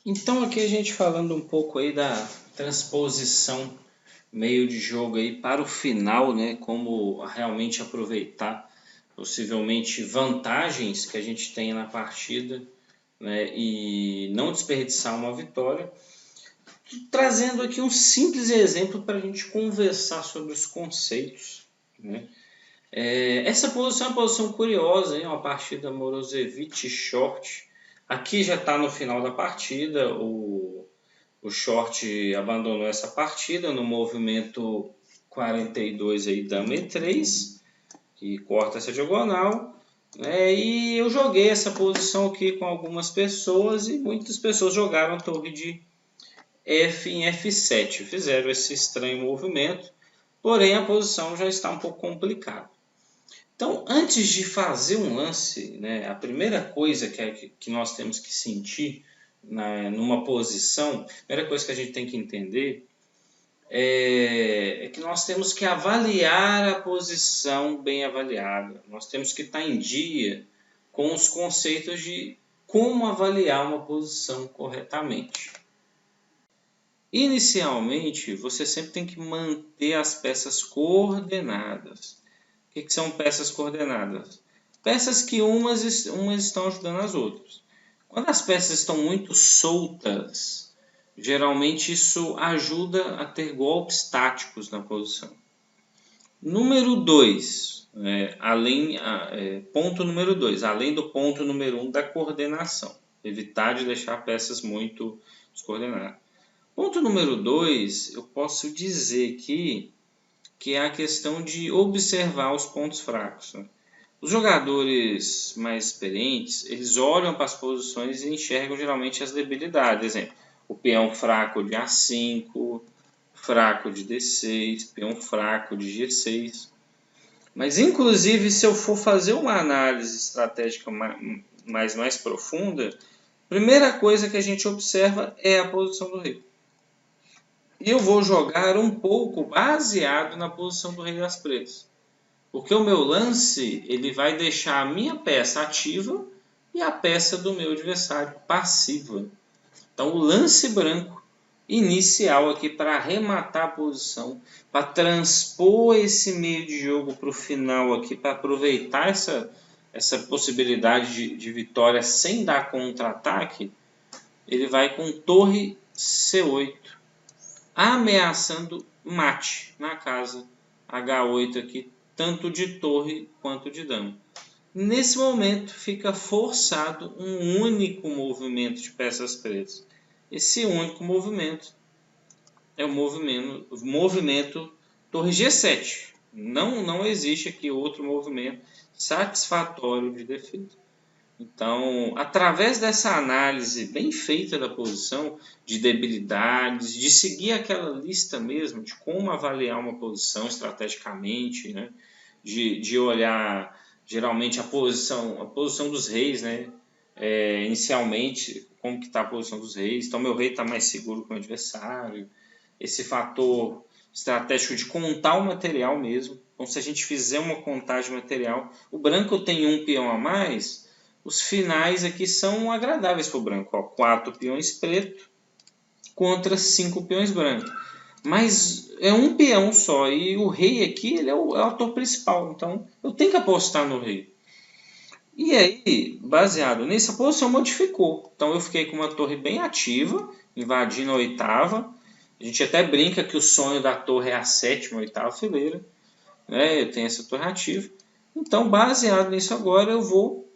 Então aqui a gente falando um pouco aí da transposição meio de jogo aí para o final, né? Como realmente aproveitar possivelmente vantagens que a gente tem na partida, né? E não desperdiçar uma vitória. Trazendo aqui um simples exemplo para a gente conversar sobre os conceitos, né? Essa posição é uma posição curiosa, hein? Uma partida Morozevich short. Aqui já está no final da partida, o short abandonou essa partida no movimento 42 aí, dama E3, que corta essa diagonal. E eu joguei essa posição aqui com algumas pessoas e muitas pessoas jogaram torre de F em F7, fizeram esse estranho movimento, porém a posição já está um pouco complicada. Então, antes de fazer um lance, né, a primeira coisa que nós temos que sentir numa posição, a primeira coisa que a gente tem que entender é que nós temos que avaliar a posição bem avaliada. Nós temos que estar em dia com os conceitos de como avaliar uma posição corretamente. Inicialmente, você sempre tem que manter as peças coordenadas. O que são peças coordenadas? Peças que umas estão ajudando as outras. Quando as peças estão muito soltas, geralmente isso ajuda a ter golpes táticos na posição. Número 2, ponto número 2, além do ponto número 1 da coordenação. Evitar de deixar peças muito descoordenadas. Ponto número 2, eu posso dizer que é a questão de observar os pontos fracos. Né? Os jogadores mais experientes, eles olham para as posições e enxergam geralmente as debilidades. Exemplo, o peão fraco de A5, fraco de D6, peão fraco de G6. Mas, inclusive, se eu for fazer uma análise estratégica mais profunda, a primeira coisa que a gente observa é a posição do rei. E eu vou jogar um pouco baseado na posição do rei das pretas. Porque o meu lance ele vai deixar a minha peça ativa e a peça do meu adversário passiva. Então o lance branco inicial aqui para arrematar a posição, para transpor esse meio de jogo para o final aqui, para aproveitar essa possibilidade de vitória sem dar contra-ataque, ele vai com torre C8, ameaçando mate na casa H8 aqui, tanto de torre quanto de dama. Nesse momento fica forçado um único movimento de peças pretas. Esse único movimento é o movimento torre G7. Não existe aqui outro movimento satisfatório de defesa. Então, através dessa análise bem feita da posição, de debilidades, de seguir aquela lista mesmo, de como avaliar uma posição estrategicamente, né? de olhar geralmente a posição dos reis, né? Inicialmente, como que está a posição dos reis. Então, meu rei está mais seguro que o adversário. Esse fator estratégico de contar o material mesmo. Então, se a gente fizer uma contagem material, o branco tem um peão a mais, os finais aqui são agradáveis para o branco. 4 peões preto contra 5 peões brancos. Mas é um peão só e o rei aqui ele é o ator principal. Então eu tenho que apostar no rei. E aí, baseado nisso, a posição modificou. Então eu fiquei com uma torre bem ativa, invadindo a oitava. A gente até brinca que o sonho da torre é a sétima, oitava fileira. Né? Eu tenho essa torre ativa. Então, baseado nisso agora, eu vou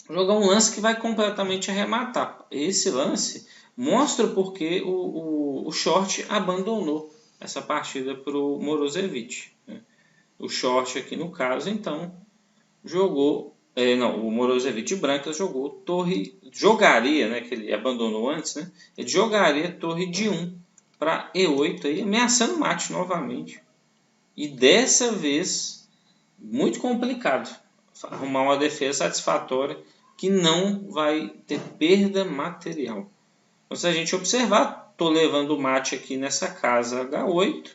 jogar um lance que vai completamente arrematar. Esse lance mostra porque o short abandonou essa partida para o Morozevich. Né? O short aqui no caso, então, jogou... o Morozevich branca jogou torre... Jogaria, né, que ele abandonou antes, né? Ele jogaria torre de 1 para E8, aí, ameaçando mate novamente. E dessa vez, muito complicado arrumar uma defesa satisfatória que não vai ter perda material. Então, se a gente observar, estou levando o mate aqui nessa casa H8.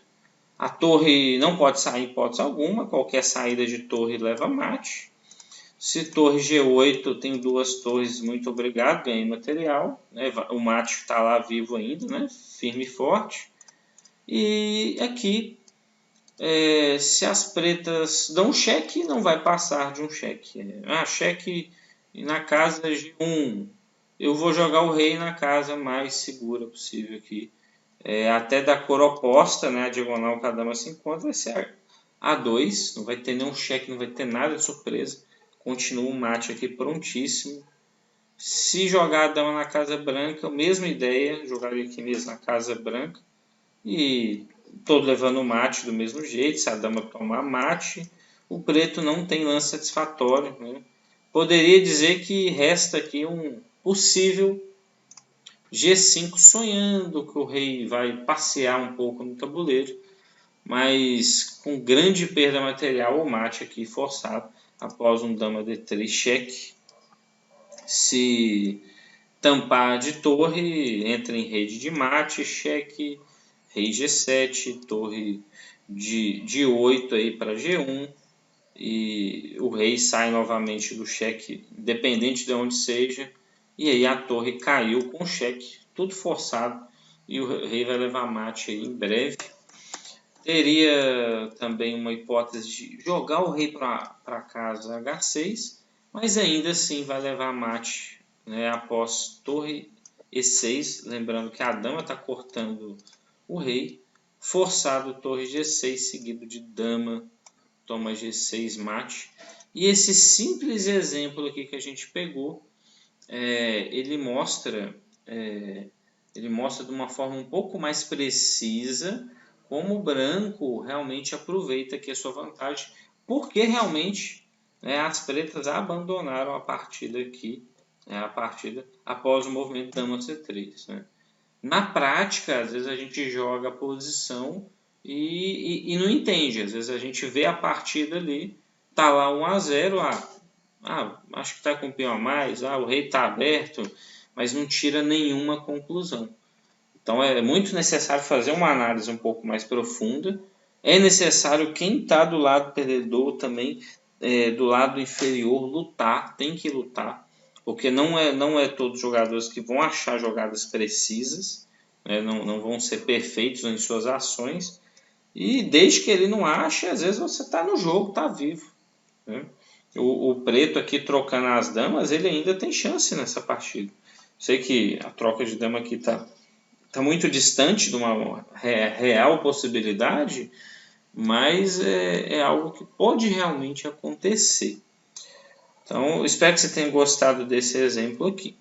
A torre não pode sair em hipótese alguma, qualquer saída de torre leva mate. Se torre G8, tem duas torres, muito obrigado, ganhei material. Né? O mate está lá vivo ainda, né? Firme e forte. E aqui, se as pretas dão cheque, não vai passar de um cheque. Cheque na casa G1. Eu vou jogar o rei na casa mais segura possível aqui. Até da cor oposta, né? A diagonal que a dama se encontra vai ser A2. Não vai ter nenhum cheque, não vai ter nada de surpresa. Continua o mate aqui prontíssimo. Se jogar a dama na casa branca, mesma ideia. Jogaria aqui mesmo na casa branca. E estou levando o mate do mesmo jeito. Se a dama tomar mate, o preto não tem lance satisfatório. Né? Poderia dizer que resta aqui um possível G5, sonhando que o rei vai passear um pouco no tabuleiro, mas com grande perda material, o mate aqui forçado após um dama D3 cheque. Se tampar de torre, entra em rede de mate, cheque, rei G7, torre de 8 aí para G1, e o rei sai novamente do cheque, independente de onde seja, e aí a torre caiu com cheque, tudo forçado, e o rei vai levar mate aí em breve. Teria também uma hipótese de jogar o rei para casa H6, mas ainda assim vai levar mate, né, após torre E6, lembrando que a dama está cortando o rei, forçado torre G6 seguido de dama, toma G6 mate. E esse simples exemplo aqui que a gente pegou, ele mostra de uma forma um pouco mais precisa como o branco realmente aproveita aqui a sua vantagem, porque realmente, né, as pretas abandonaram a partida aqui, a partida após o movimento dama C3. Né? Na prática, às vezes a gente joga a posição e não entende. Às vezes a gente vê a partida ali, tá lá 1-0, acho que está com o peão a mais, o rei está aberto, mas não tira nenhuma conclusão. Então é muito necessário fazer uma análise um pouco mais profunda. É necessário quem está do lado perdedor também, do lado inferior, lutar, tem que lutar, porque não é todos os jogadores que vão achar jogadas precisas, né? Não vão ser perfeitos em suas ações, e desde que ele não ache, às vezes você está no jogo, está vivo. Né? O preto aqui trocando as damas, ele ainda tem chance nessa partida. Sei que a troca de dama aqui está muito distante de uma real possibilidade, mas é algo que pode realmente acontecer. Então, espero que você tenha gostado desse exemplo aqui.